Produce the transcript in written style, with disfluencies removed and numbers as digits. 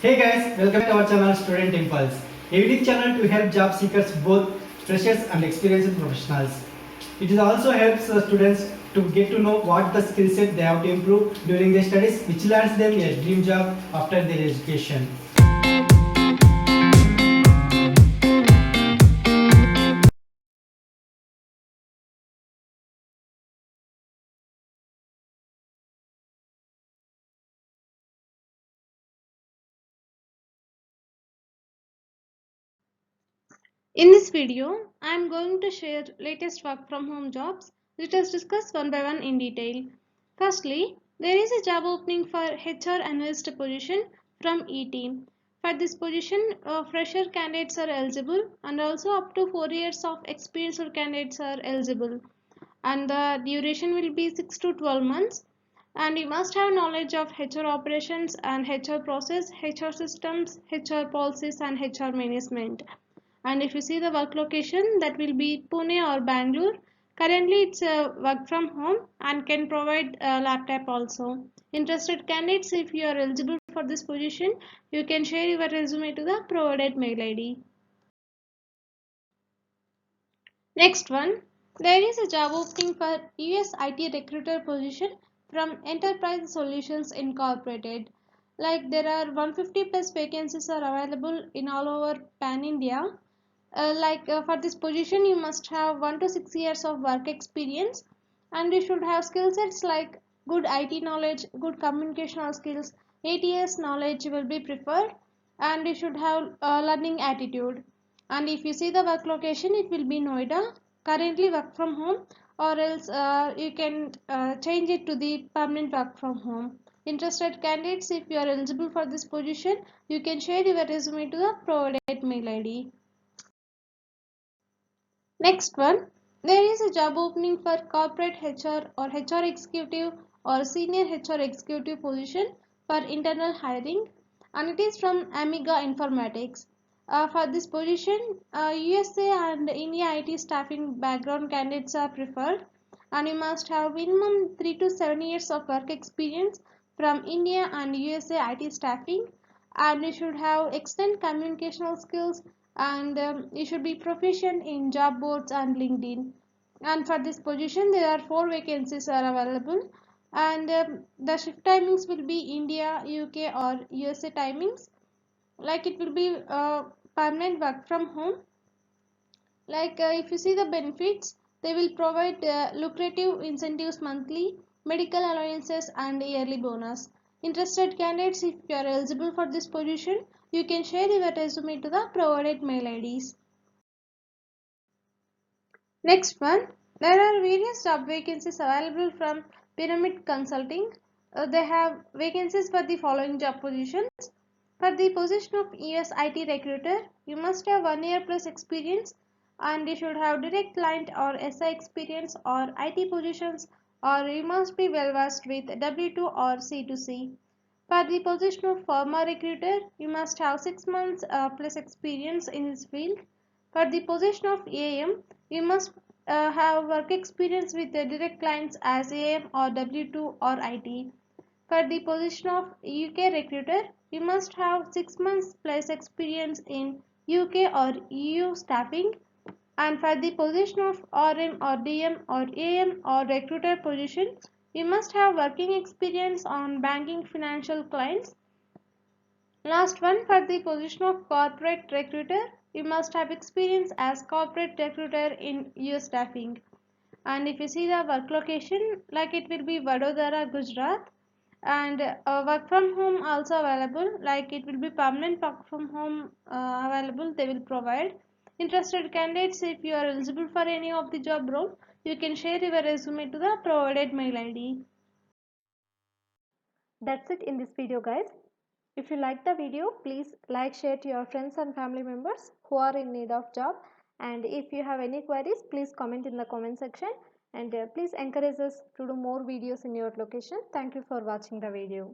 Hey guys, welcome to our channel Student Impulse, a unique channel to help job seekers, both freshers and experienced professionals. It also helps students to get to know what the skill set they have to improve during their studies, which lands them a dream job after their education. In this video, I am going to share latest work from home jobs. Let us discuss one by one in detail. Firstly, there is a job opening for HR analyst position from E-Team. For this position, fresher candidates are eligible and also up to 4 years of experienced candidates are eligible. And the duration will be 6 to 12 months. And you must have knowledge of HR operations and HR process, HR systems, HR policies and HR management. And if you see the work location, that will be Pune or Bangalore. Currently it's work from home and can provide a laptop also. Interested candidates, if you are eligible for this position, you can share your resume to the provided mail ID. Next one, there is a job opening for US IT recruiter position from Enterprise Solutions Incorporated. Like there are 150 plus vacancies are available in all over Pan India. For this position, you must have 1 to 6 years of work experience, and you should have skill sets like good IT knowledge, good communicational skills, ATS knowledge will be preferred, and you should have learning attitude. And if you see the work location, it will be Noida. Currently work from home, or else you can change it to the permanent work from home. Interested candidates, if you are eligible for this position, you can share your resume to the provided mail ID. Next one, there is a job opening for corporate HR or HR executive or senior HR executive position for internal hiring, and it is from Amiga Informatics. For this position, USA and India IT staffing background candidates are preferred, and you must have minimum 3 to 7 years of work experience from India and USA IT staffing, and you should have excellent communicational skills, and you should be proficient in job boards and LinkedIn. And for this position, there are 4 vacancies are available, and the shift timings will be India, UK or USA timings. Like it will be permanent work from home. If you see the benefits, they will provide lucrative incentives monthly, medical allowances and yearly bonus. Interested candidates, if you are eligible for this position, you can share your resume to the provided mail IDs. Next one, there are various job vacancies available from Pyramid Consulting. They have vacancies for the following job positions. For the position of US IT recruiter, you must have 1 year plus experience, and you should have direct client or SI experience or IT positions, or you must be well versed with W2 or C2C. For the position of former recruiter, you must have 6 months plus experience in this field. For the position of AM, you must have work experience with the direct clients as AM or W2 or IT. For the position of UK recruiter, you must have 6 months plus experience in UK or EU staffing. And for the position of RM or DM or AM or recruiter position, you must have working experience on banking financial clients. Last one, for the position of corporate recruiter, you must have experience as corporate recruiter in US staffing. And if you see the work location, like it will be Vadodara, Gujarat, and work from home also available, like it will be permanent work from home available, they will provide. Interested candidates, if you are eligible for any of the job role, you can share your resume to the provided mail ID. That's it in this video, guys. If you like the video, please like, share to your friends and family members who are in need of job. And if you have any queries, please comment in the comment section, and please encourage us to do more videos in your location. Thank you for watching the video.